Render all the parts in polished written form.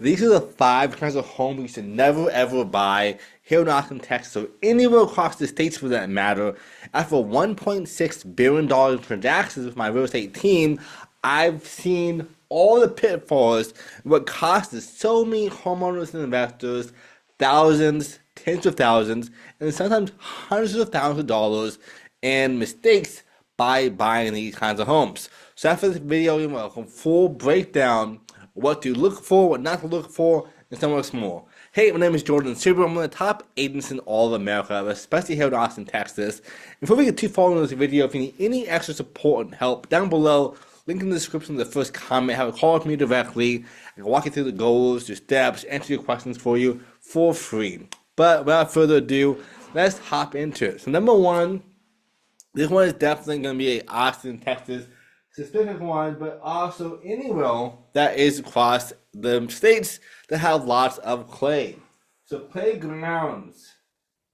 These are the 5 kinds of homes you should never ever buy here in Austin, Texas, or anywhere across the states for that matter. After $1.6 billion in transactions with my real estate team, I've seen all the pitfalls, what causes so many homeowners and investors thousands, tens of thousands, and sometimes hundreds of thousands of dollars in mistakes by buying these kinds of homes. So after this video, you will have a full breakdown of what to look for, what not to look for, and so much more. Hey, my name is Jordan Super. I'm one of the top agents in all of America, especially here in Austin, Texas. Before we get too far into this video, if you need any extra support and help, down below, link in the description of the first comment, have a call with me directly. I can walk you through the goals, your steps, answer your questions for you for free. But without further ado, let's hop into it. So number one, this one is definitely going to be a Austin, Texas specific one, but also anywhere that is across the states that have lots of clay. So playgrounds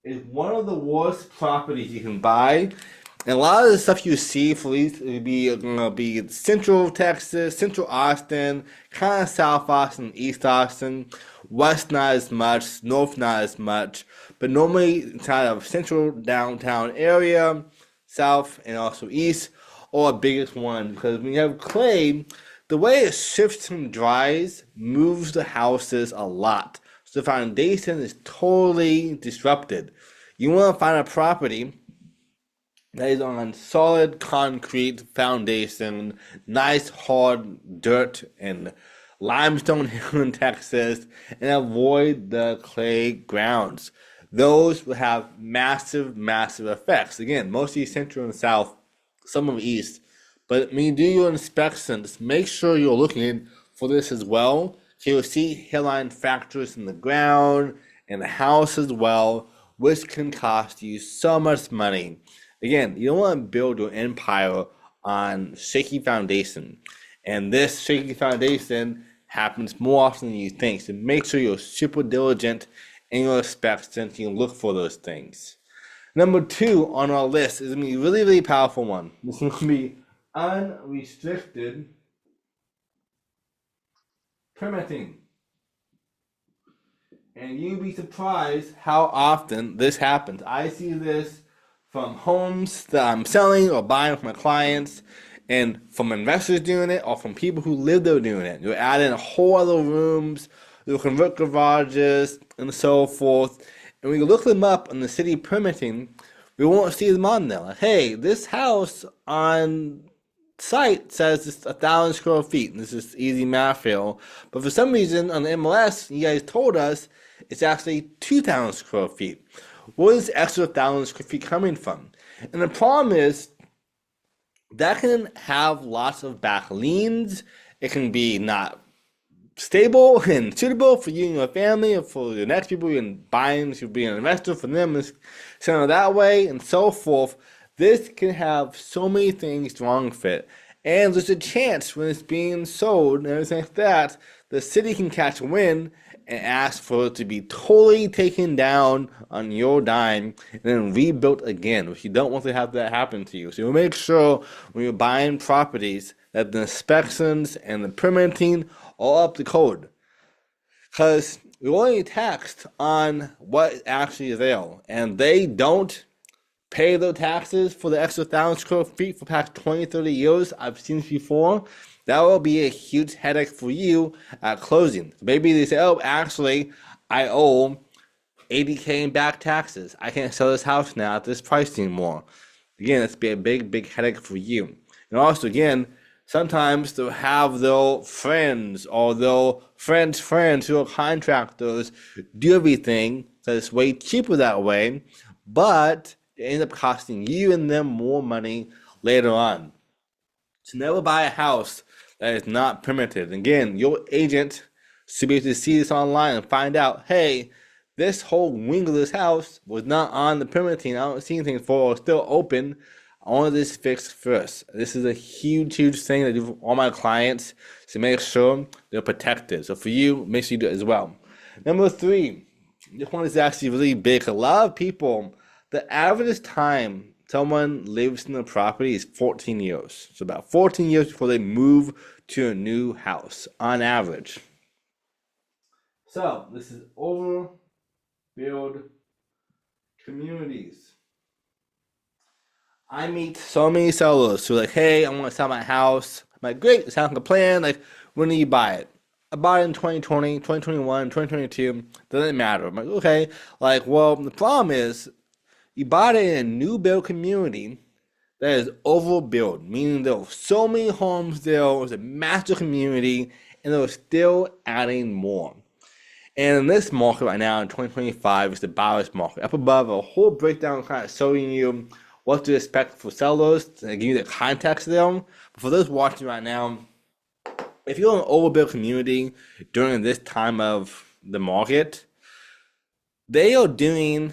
is one of the worst properties you can buy. And a lot of the stuff you see for these would be gonna be Central Texas, Central Austin, kind of South Austin, East Austin, West not as much, North not as much, but normally kind of Central downtown area, South and also East, or a biggest one, because when you have clay, the way it shifts and dries moves the houses a lot. So the foundation is totally disrupted. You want to find a property that is on solid concrete foundation, nice hard dirt and limestone here in Texas, and avoid the clay grounds. Those will have massive, massive effects. Again, mostly Central and South, some of East. But when you do your inspections, make sure you're looking for this as well. So you'll see hairline fractures in the ground and the house as well, which can cost you so much money. Again, you don't want to build your empire on shaky foundation. And this shaky foundation happens more often than you think. So make sure you're super diligent in your inspections. You can look for those things. Number two on our list is going to be a really, really powerful one. This is going to be unrestricted permitting. And you'll be surprised how often this happens. I see this from homes that I'm selling or buying with my clients, and from investors doing it, or from people who live there doing it. You'll add in a whole other rooms, you'll convert garages, and so forth. And when you look them up on the city permitting, we won't see them on there. Like, hey, this house on site says it's 1,000 square feet, and this is easy math here. But for some reason on the MLS, you guys told us it's actually 2,000 square feet. Where is the extra 1,000 square feet coming from? And the problem is that can have lots of back liens. It can be not stable and suitable for you and your family, or for the next people you're buying, to be an investor for them, and send it that way, and so forth. This can have so many things wrong with it. And there's a chance when it's being sold and everything like that, the city can catch wind and ask for it to be totally taken down on your dime and then rebuilt again, which you don't want to have that happen to you. So you make sure when you're buying properties that the inspections and the permitting are up to code. Because we're only taxed on what actually is there, and they don't pay their taxes for the extra 1,000 square feet for the past 20, 30 years. I've seen this before. That will be a huge headache for you at closing. Maybe they say, oh, actually, I owe $80K in back taxes. I can't sell this house now at this price anymore. Again, it's be a big, big headache for you. And also, again, sometimes they'll have their friends or their friends' friends who are contractors do everything, so it's way cheaper that way, but it ends up costing you and them more money later on. So never buy a house that is not permitted. Again, your agent should be able to see this online and find out, hey, this whole wing of this house was not on the permitting. I don't see anything for it. It's still open. I want this fixed first. This is a huge, huge thing that I do for all my clients to make sure they're protected. So for you, make sure you do it as well. Number three, this one is actually really big. A lot of people, the average time someone lives in a property is 14 years. So about 14 years before they move to a new house on average. So this is Overbuilt communities. I meet so many sellers who are like, hey, I want to sell my house. I'm like, great, sounds like a plan. Like, when do you buy it? I bought it in 2020, 2021, 2022. Doesn't matter. I'm like, okay. Like, well, the problem is you bought it in a new build community that is overbuilt, meaning there were so many homes there, it was a massive community, and they were still adding more. And in this market right now in 2025 is the buyer's market. Up above, a whole breakdown kind of showing you what to expect for sellers and give you the context of them. But for those watching right now, if you're in an overbuilt community during this time of the market, they are doing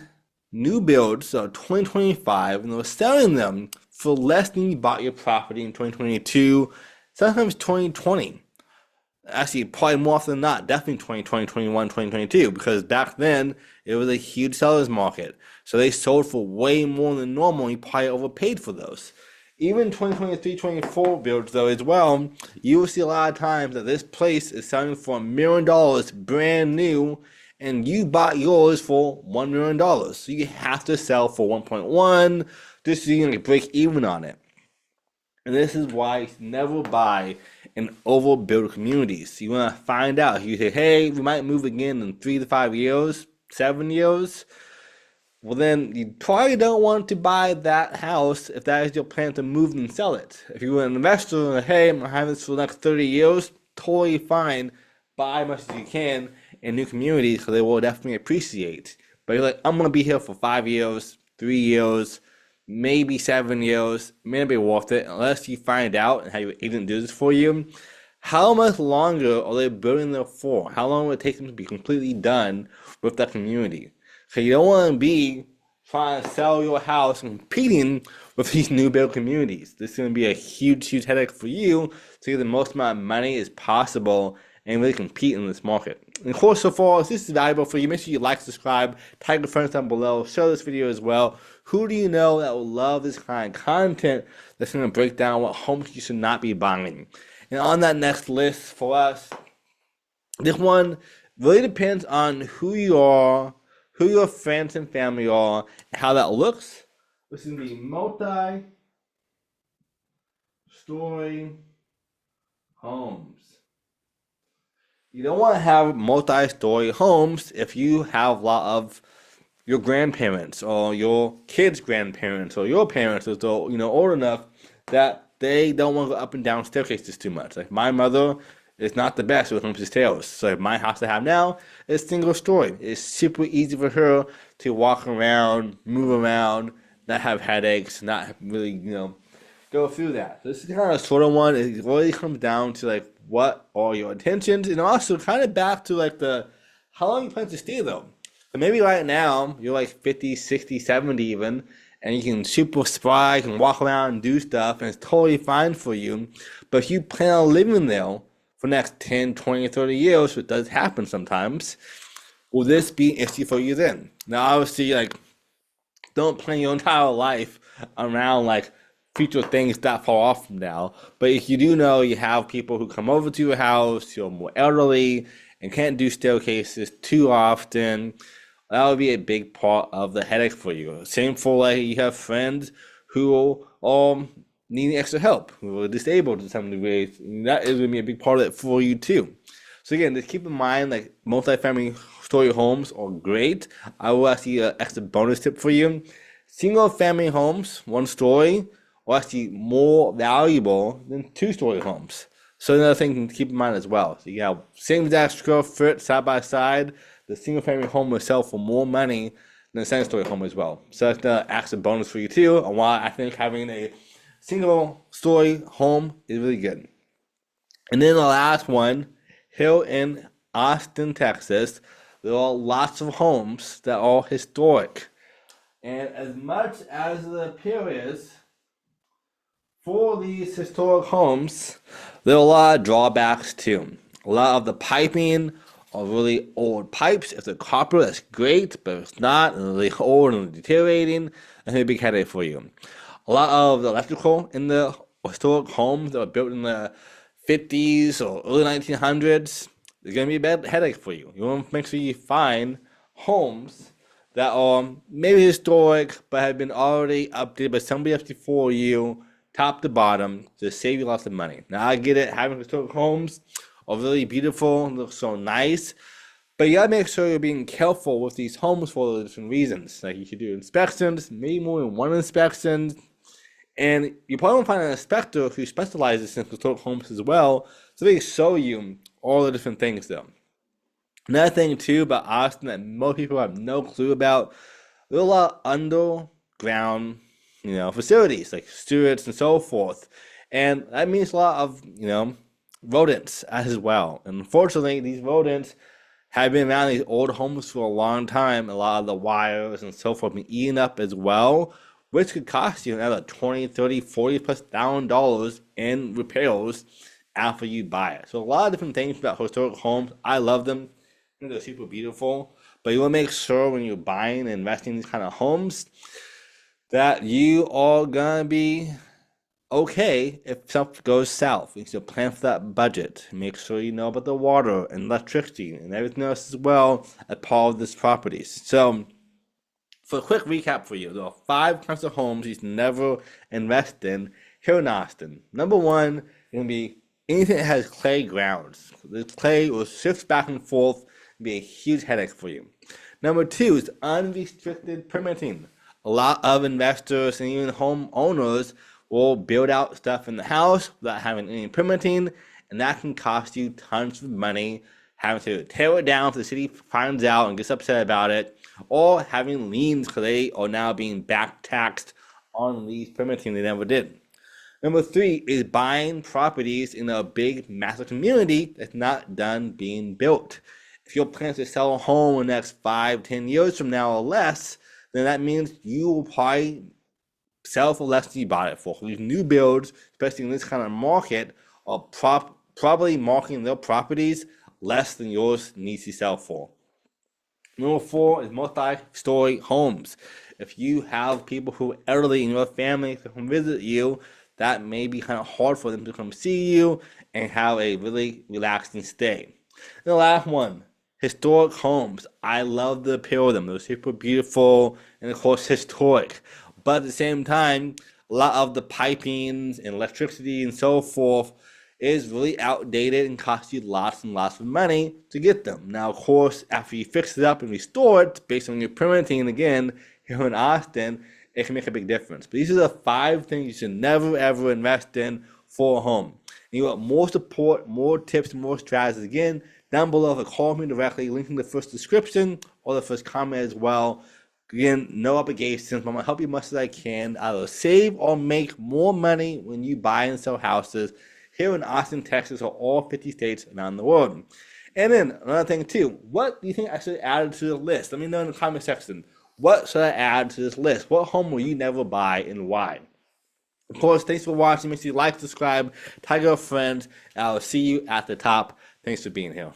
new builds of 2025 and they're selling them for less than you bought your property in 2022, sometimes 2020. Actually, probably more often than not, definitely 2020, 21, 2022, because back then it was a huge seller's market. So they sold for way more than normal. You probably overpaid for those. Even 2023, 24 builds, though, as well, you will see a lot of times that this place is selling for $1 million brand new, and you bought yours for $1 million. So you have to sell for 1.1 just so you can break even on it. And this is why you never buy in overbuilt communities. You want to find out. You say, hey, we might move again in 3 to 5 years, 7 years. Well, then you probably don't want to buy that house if that is your plan to move and sell it. If you're an investor and hey, I'm having this for the next 30 years, totally fine. Buy as much as you can in new communities because they will definitely appreciate. But you're like, I'm going to be here for 5 years, 3 years, maybe 7 years. It may not be worth it unless you find out and have your agent do this for you. How much longer are they building there for? How long will it take them to be completely done with that community? So you don't want to be trying to sell your house and competing with these new build communities. This is going to be a huge, huge headache for you to get the most amount of money as possible and really compete in this market. And of course, so far, if this is valuable for you, make sure you like, subscribe, tag your friends down below, share this video as well. Who do you know that will love this kind of content that's going to break down what homes you should not be buying? And on that next list for us, this one really depends on who you are, who your friends and family are, and how that looks. This is going to be multi-story homes. You don't want to have multi-story homes if you have a lot of your grandparents or your kids' grandparents or your parents that are old enough that they don't want to go up and down staircases too much. Like my mother is not the best when it comes to stairs. So my house I have now is single story. It's super easy for her to walk around, move around, not have headaches, not really, go through that. So this is kind of a sort of one. It really comes down to like what are your intentions, and also kind of back to like the how long you plan to stay though. So maybe right now you're like 50, 60, 70 even, and you can super spry, you can walk around and do stuff, and it's totally fine for you. But if you plan on living there for the next 10, 20, 30 years, which does happen sometimes, will this be an issue for you then? Now, obviously, like, don't plan your entire life around like future things that far off from now. But if you do know you have people who come over to your house, you're more elderly and can't do staircases too often, that would be a big part of the headache for you. Same for like you have friends who needing extra help, who are disabled to some degree. That is going to be a big part of it for you too. So again, just keep in mind like multi-family story homes are great. I will actually an extra bonus tip for you. Single family homes, one story, are actually more valuable than two-story homes. So another thing to keep in mind as well. So you have same exact square foot side by side. The single family home will sell for more money than a second story home as well. So that's the extra bonus for you too. And why I think having a single story home is really good. And then the last one, here in Austin, Texas, there are lots of homes that are historic. And as much as it appears for these historic homes, there are a lot of drawbacks too. A lot of the piping are really old pipes. If they're copper, that's great, but if it's not, and they're really old and deteriorating, that's a big headache for you. A lot of the electrical in the historic homes that were built in the 50s or early 1900s, it's going to be a bad headache for you. You want to make sure you find homes that are maybe historic but have been already updated by somebody else before you, top to bottom, to save you lots of money. Now, I get it, having historic homes are really beautiful, look so nice, but you gotta make sure you're being careful with these homes for different reasons. Like, you should do inspections, maybe more than one inspection, and you probably won't find an inspector who specializes in historic homes as well, so they show you all the different things though. Another thing too about Austin that most people have no clue about, there's a lot of underground, facilities like sewers and so forth. And that means a lot of, rodents as well. And unfortunately, these rodents have been around these old homes for a long time. A lot of the wires and so forth have been eaten up as well, which could cost you another 20, 30, 40 plus $1,000 in repairs after you buy it. So a lot of different things about historic homes. I love them. I think they're super beautiful. But you want to make sure when you're buying and investing in these kind of homes that you are going to be okay if something goes south. You should plan for that budget. Make sure you know about the water and electricity and everything else as well as part of this properties. So, for a quick recap for you, there are 5 kinds of homes you should never invest in here in Austin. Number 1 is going to be anything that has clay grounds. The clay will shift back and forth and be a huge headache for you. Number 2 is unrestricted permitting. A lot of investors and even homeowners will build out stuff in the house without having any permitting, and that can cost you tons of money, having to tear it down if the city finds out and gets upset about it, or having liens because they are now being back taxed on these permitting they never did. Number 3 is buying properties in a big, massive community that's not done being built. If your plan is to sell a home in the next 5, 10 years from now or less, then that means you will probably sell for less than you bought it for. These new builds, especially in this kind of market, are probably marketing their properties less than yours needs to sell for. Number 4 is multi-story homes. If you have people who are elderly in your family to come visit you, that may be kind of hard for them to come see you and have a really relaxing stay. And the last one, historic homes. I love the appeal of them. They're super beautiful and, of course, historic. But at the same time, a lot of the pipings and electricity and so forth is really outdated and costs you lots and lots of money to get them. Now, of course, after you fix it up and restore it, based on your permitting, again, here in Austin, it can make a big difference. But these are the 5 things you should never, ever invest in for a home. And you want more support, more tips, more strategies, again, down below, call me directly, link in the first description or the first comment as well. Again, no obligations, but I'm going to help you as much as I can. Either save or make more money when you buy and sell houses here in Austin, Texas, or all 50 states around the world. And then, another thing too, what do you think I should add to the list? Let me know in the comment section. What should I add to this list? What home will you never buy and why? Of course, thanks for watching. Make sure you like, subscribe, tag your friends, and I'll see you at the top. Thanks for being here.